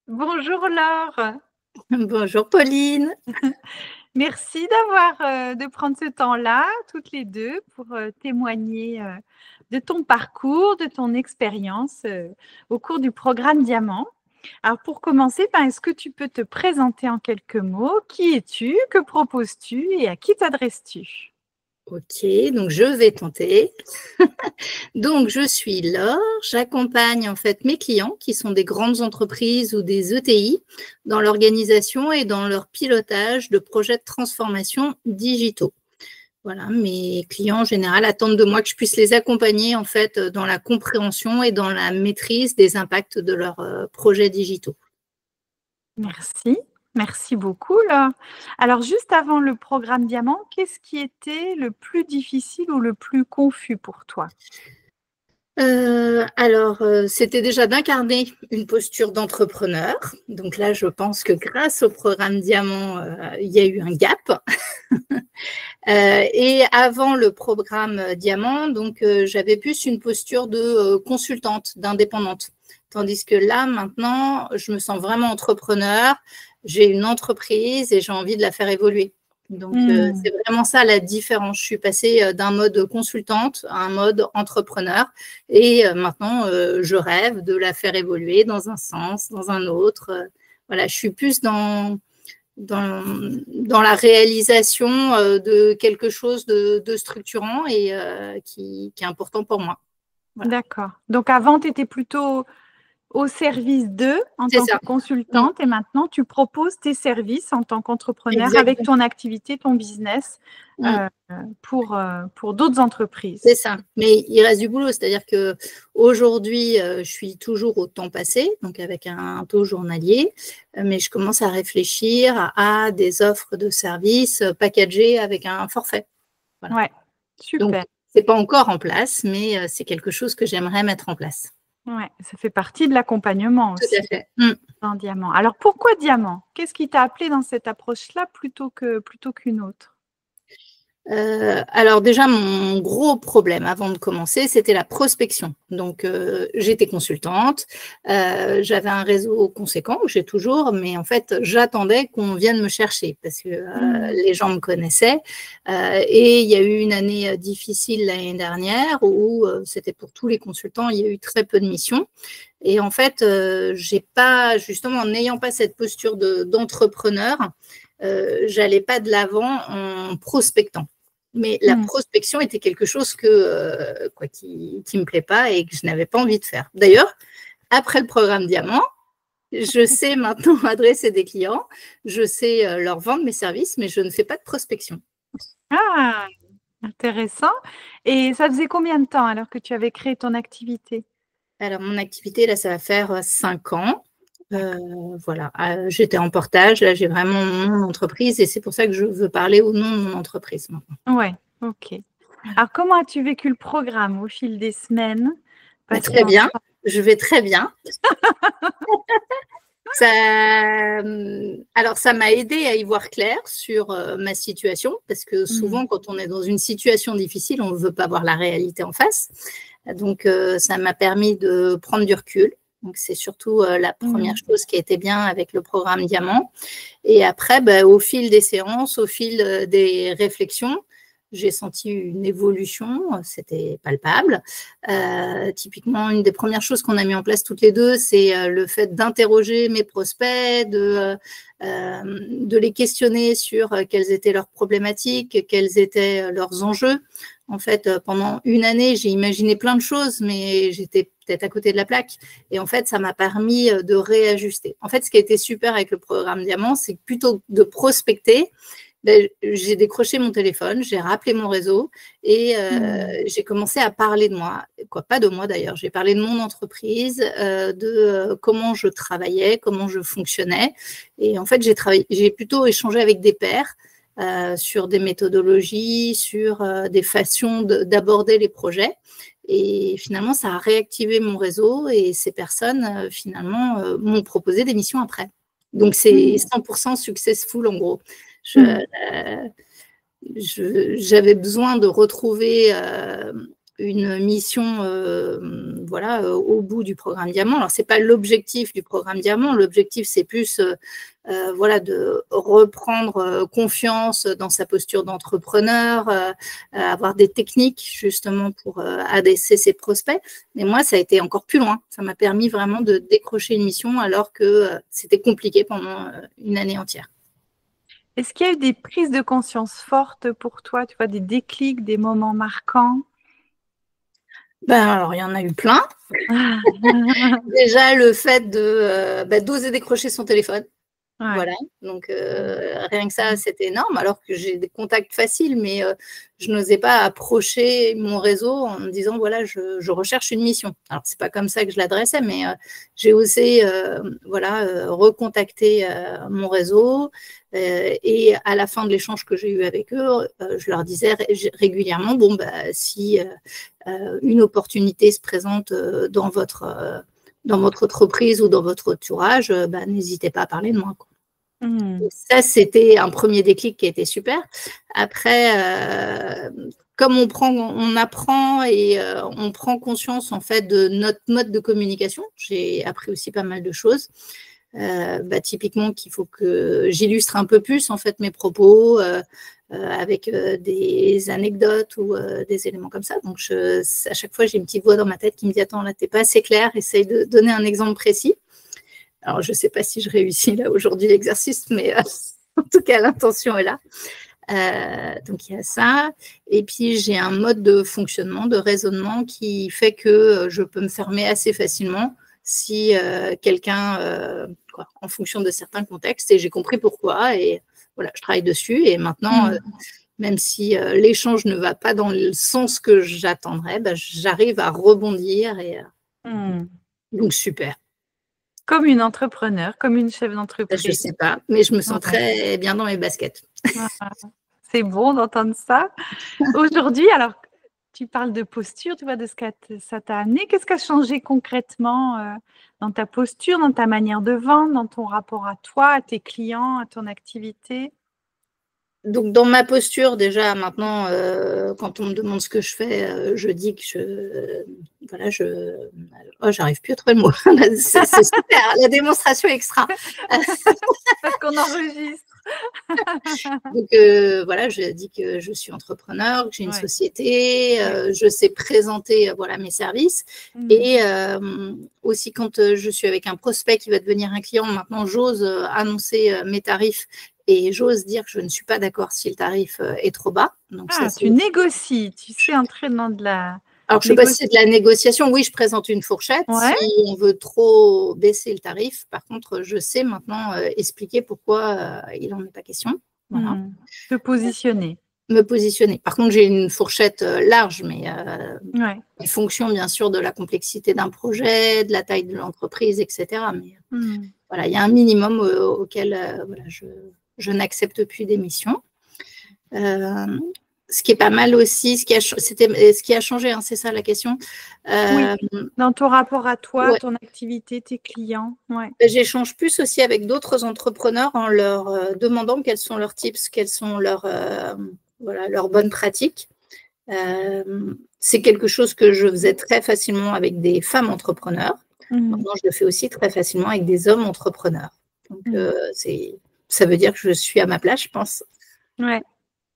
Bonjour Laure, Bonjour Pauline. merci de prendre ce temps-là, toutes les deux, pour témoigner de ton parcours, de ton expérience au cours du programme Diamant. Alors pour commencer, est-ce que tu peux te présenter en quelques mots? Qui es-tu? Que proposes-tu? Et à qui t'adresses-tu? Ok, donc je vais tenter. Donc je suis Laure, j'accompagne en fait mes clients qui sont des grandes entreprises ou des ETI dans l'organisation et dans leur pilotage de projets de transformation digitaux. Voilà, mes clients en général attendent de moi que je puisse les accompagner en fait dans la compréhension et dans la maîtrise des impacts de leurs projets digitaux. Merci, merci beaucoup Laure. Alors juste avant le programme Diamant, qu'est-ce qui était le plus difficile ou le plus confus pour toi? C'était déjà d'incarner une posture d'entrepreneur. Donc là, je pense que grâce au programme Diamant, il y a eu un gap. Et avant le programme Diamant, donc j'avais plus une posture de consultante, d'indépendante. Tandis que là, maintenant, je me sens vraiment entrepreneur. J'ai une entreprise et j'ai envie de la faire évoluer. Donc, c'est vraiment ça la différence. Je suis passée d'un mode consultante à un mode entrepreneur. Et maintenant, je rêve de la faire évoluer dans un sens, dans un autre. Voilà, je suis plus dans la réalisation de quelque chose de structurant et qui est important pour moi. Voilà. D'accord. Donc avant, tu étais plutôt au service d'eux en C'est tant que ça. consultante et maintenant tu proposes tes services en tant qu'entrepreneur avec Exactement. ton activité, ton business euh, pour d'autres entreprises. C'est ça. Mais il reste du boulot. C'est-à-dire qu'aujourd'hui, je suis toujours au temps passé, donc avec un taux journalier, mais je commence à réfléchir à des offres de services packagées avec un forfait. Voilà. Ouais, Donc, super. ce n'est pas encore en place, mais c'est quelque chose que j'aimerais mettre en place. Ouais, ça fait partie de l'accompagnement Tout à aussi fait. dans Diamant. Alors pourquoi Diamant? Qu'est-ce qui t'a appelé dans cette approche-là plutôt qu'une autre? Alors déjà, mon gros problème avant de commencer, c'était la prospection. Donc, j'étais consultante, j'avais un réseau conséquent, que j'ai toujours, mais en fait, j'attendais qu'on vienne me chercher parce que les gens me connaissaient. Et il y a eu une année difficile l'année dernière où c'était pour tous les consultants, il y a eu très peu de missions. Et en fait, j'ai pas, justement, en n'ayant pas cette posture d'entrepreneur, j'allais pas de l'avant en prospectant. Mais la prospection était quelque chose qui me plaît pas et que je n'avais pas envie de faire. D'ailleurs, après le programme Diamant, je sais maintenant adresser des clients, je sais leur vendre mes services, mais je ne fais pas de prospection. Ah, intéressant. Et ça faisait combien de temps alors que tu avais créé ton activité? Alors, mon activité, là, ça va faire 5 ans. Voilà, j'étais en portage, là, j'ai vraiment mon entreprise et c'est pour ça que je veux parler au nom de mon entreprise maintenant. Ouais, ok. Alors, comment as-tu vécu le programme au fil des semaines passées Très bien, ensemble? je vais très bien. Ça, alors, ça m'a aidé à y voir clair sur ma situation, parce que souvent, quand on est dans une situation difficile, on ne veut pas voir la réalité en face. Donc, ça m'a permis de prendre du recul. Donc, c'est surtout la première chose qui a été bien avec le programme Diamant. Et après, au fil des séances, au fil des réflexions, j'ai senti une évolution, c'était palpable. Typiquement, une des premières choses qu'on a mis en place toutes les deux, c'est le fait d'interroger mes prospects, de les questionner sur quelles étaient leurs problématiques, quels étaient leurs enjeux. En fait, pendant une année, j'ai imaginé plein de choses, mais j'étais peut-être à côté de la plaque. Et en fait, ça m'a permis de réajuster. En fait, ce qui a été super avec le programme Diamant, c'est que plutôt que de prospecter, j'ai décroché mon téléphone, j'ai rappelé mon réseau et j'ai commencé à parler de moi. Pas de moi d'ailleurs, j'ai parlé de mon entreprise, de comment je travaillais, comment je fonctionnais. Et en fait, j'ai plutôt échangé avec des pairs sur des méthodologies, sur des façons d'aborder les projets. Et finalement, ça a réactivé mon réseau et ces personnes, finalement, m'ont proposé des missions après. Donc, c'est 100% successful en gros. J'avais besoin de retrouver une mission voilà, au bout du programme Diamant. Alors, ce n'est pas l'objectif du programme Diamant. L'objectif, c'est plus voilà, de reprendre confiance dans sa posture d'entrepreneur, avoir des techniques justement pour adresser ses prospects. Mais moi, ça a été encore plus loin. Ça m'a permis vraiment de décrocher une mission alors que c'était compliqué pendant une année entière. Est-ce qu'il y a eu des prises de conscience fortes pour toi, tu vois, des déclics, des moments marquants? Ben, alors, il y en a eu plein. Déjà, le fait d'oser décrocher son téléphone. Ouais. Voilà, donc rien que ça, c'était énorme, alors que j'ai des contacts faciles, mais je n'osais pas approcher mon réseau en me disant, voilà, je recherche une mission. Alors, c'est pas comme ça que je l'adressais, mais j'ai osé voilà, recontacter mon réseau et à la fin de l'échange que j'ai eu avec eux, je leur disais régulièrement, bon, bah, si une opportunité se présente dans votre entreprise ou dans votre entourage, bah, n'hésitez pas à parler de moi, quoi. Ça, c'était un premier déclic qui a été super. Après, comme on apprend et on prend conscience en fait de notre mode de communication, j'ai appris aussi pas mal de choses. Bah, typiquement qu'il faut que j'illustre un peu plus en fait mes propos avec des anecdotes ou des éléments comme ça. Donc à chaque fois j'ai une petite voix dans ma tête qui me dit attends là t'es pas assez clair, essaye de donner un exemple précis. Alors je sais pas si je réussis là aujourd'hui l'exercice, mais en tout cas l'intention est là. Donc il y a ça, et puis j'ai un mode de fonctionnement, de raisonnement qui fait que je peux me fermer assez facilement si quelqu'un, en fonction de certains contextes, et j'ai compris pourquoi, et voilà, je travaille dessus, et maintenant, même si l'échange ne va pas dans le sens que j'attendrais, bah, j'arrive à rebondir, et donc super. Comme une entrepreneur, comme une chef Je ne d'entreprise. sais pas, mais je me sens très bien dans mes baskets. C'est bon d'entendre ça. Aujourd'hui, alors, tu parles de posture, tu vois, de ce que ça t'a amené. Qu'est-ce qui a changé concrètement dans ta posture, dans ta manière de vendre, dans ton rapport à toi, à tes clients, à ton activité? Donc, dans ma posture, déjà, maintenant, quand on me demande ce que je fais, je dis que voilà, j'arrive plus à trouver le mot. C'est super, la démonstration extra. Parce qu'on enregistre. Donc, voilà, je dis que je suis entrepreneur, que j'ai une société, je sais présenter voilà, mes services. Et aussi, quand je suis avec un prospect qui va devenir un client, maintenant, j'ose annoncer mes tarifs. Et j'ose dire que je ne suis pas d'accord si le tarif est trop bas. Donc tu négocies, tu sais entrer dans de la… Alors, je ne sais pas si c'est de la négociation. Oui, je présente une fourchette. Si on veut trop baisser le tarif, par contre, je sais maintenant expliquer pourquoi il n'en est pas question. Voilà. Te positionner. Me positionner. Par contre, j'ai une fourchette large, mais en fonction, bien sûr, de la complexité d'un projet, de la taille de l'entreprise, etc. Mais voilà, il y a un minimum auquel voilà, je n'accepte plus des missions. Ce qui est pas mal aussi, ce qui a changé, hein, c'est ça la question. Oui, dans ton rapport à toi, ton activité, tes clients. J'échange plus aussi avec d'autres entrepreneurs en leur demandant quels sont leurs tips, quelles sont leurs bonnes pratiques. C'est quelque chose que je faisais très facilement avec des femmes entrepreneurs. Maintenant, je le fais aussi très facilement avec des hommes entrepreneurs. Donc, ça veut dire que je suis à ma place, je pense. Ouais.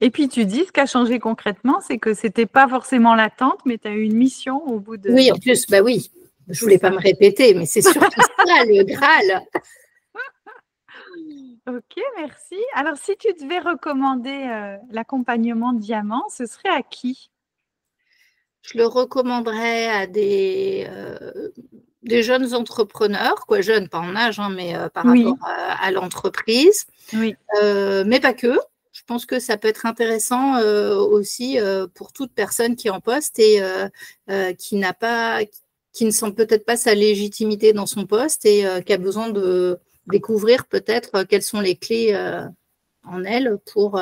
Et puis, tu dis, ce qui a changé concrètement, c'est que ce n'était pas forcément l'attente, mais tu as eu une mission au bout de… Oui, en plus, bah oui. Je ne voulais pas me répéter, mais c'est surtout ça, le Graal. Ok, merci. Alors, si tu devais recommander l'accompagnement Diamant, ce serait à qui? Je le recommanderais à des jeunes entrepreneurs, jeunes, pas en âge, hein, mais par rapport à l'entreprise. Oui. Mais pas que. Je pense que ça peut être intéressant aussi pour toute personne qui est en poste et qui ne sent peut-être pas sa légitimité dans son poste et qui a besoin de découvrir peut-être quelles sont les clés en elle pour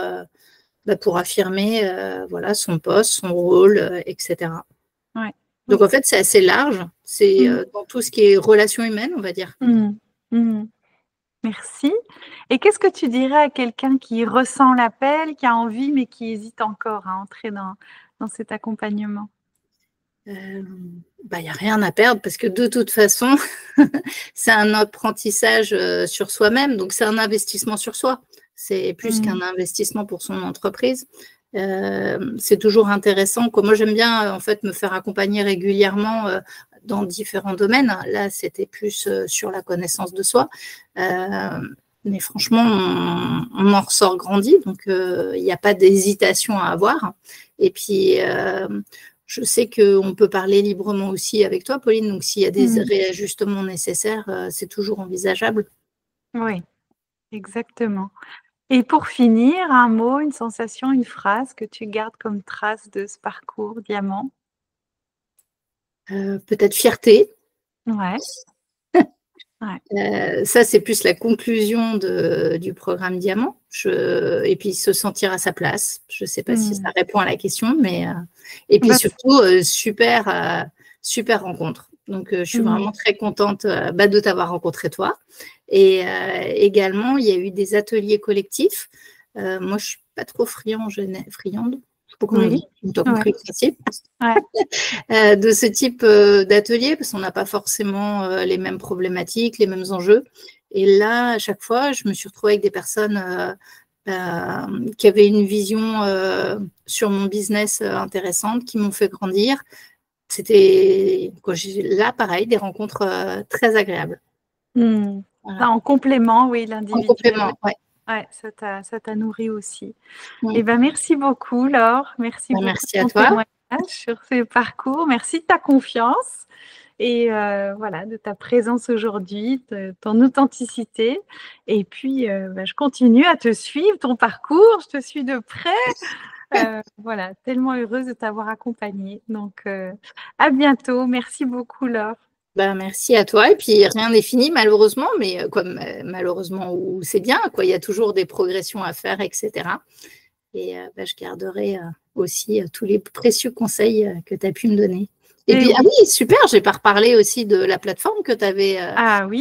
affirmer voilà, son poste, son rôle, etc. Ouais. Donc, en fait, c'est assez large. C'est dans tout ce qui est relations humaines, on va dire. Merci. Et qu'est-ce que tu dirais à quelqu'un qui ressent l'appel, qui a envie, mais qui hésite encore à entrer dans cet accompagnement? Il n'y a rien à perdre parce que de toute façon, c'est un apprentissage sur soi-même, donc c'est un investissement sur soi. C'est plus qu'un investissement pour son entreprise. C'est toujours intéressant. Moi, j'aime bien en fait me faire accompagner régulièrement dans différents domaines. Là, c'était plus sur la connaissance de soi. Mais franchement, on en ressort grandi, donc il n'y a pas d'hésitation à avoir. Et puis, je sais qu'on peut parler librement aussi avec toi, Pauline, donc s'il y a des réajustements nécessaires, c'est toujours envisageable. Oui, exactement. Et pour finir, un mot, une sensation, une phrase que tu gardes comme trace de ce parcours diamant? Peut-être fierté. Ouais. Ouais. Ça, c'est plus la conclusion du programme Diamant. Et puis, se sentir à sa place. Je ne sais pas si ça répond à la question, mais et puis surtout, super rencontre. Donc, je suis vraiment très contente de t'avoir rencontré toi. Et également, il y a eu des ateliers collectifs. Moi, je ne suis pas trop friande. Je ne sais pas comment on dit. Tu as compris le principe. De ce type d'atelier, parce qu'on n'a pas forcément les mêmes problématiques, les mêmes enjeux. Et là, à chaque fois, je me suis retrouvée avec des personnes qui avaient une vision sur mon business intéressante, qui m'ont fait grandir. C'était là, pareil, des rencontres très agréables. Voilà. En complément, oui, l'individuel. En complément, oui. Ouais, ça t'a nourri aussi. Et merci beaucoup, Laure. Merci beaucoup merci de ton à toi. témoignage sur ce parcours. Merci de ta confiance et de ta présence aujourd'hui, de ton authenticité. Et puis, je continue à te suivre, ton parcours. Je te suis de près. Tellement heureuse de t'avoir accompagnée. Donc, à bientôt. Merci beaucoup, Laure. Merci à toi. Et puis, rien n'est fini, malheureusement, mais malheureusement, c'est bien, il y a toujours des progressions à faire, etc. Et je garderai aussi tous les précieux conseils que tu as pu me donner. Et puis, oui, super, je n'ai pas reparlé aussi de la plateforme que tu avais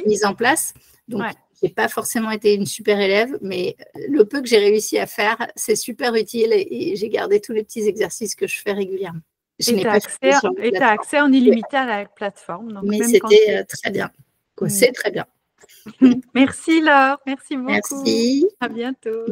mise en place. Donc, je n'ai pas forcément été une super élève, mais le peu que j'ai réussi à faire, c'est super utile et j'ai gardé tous les petits exercices que je fais régulièrement. Et tu as accès en illimité à la plateforme. Donc mais c'était très bien. C'est très bien. Merci Laure, merci beaucoup. Merci. À bientôt.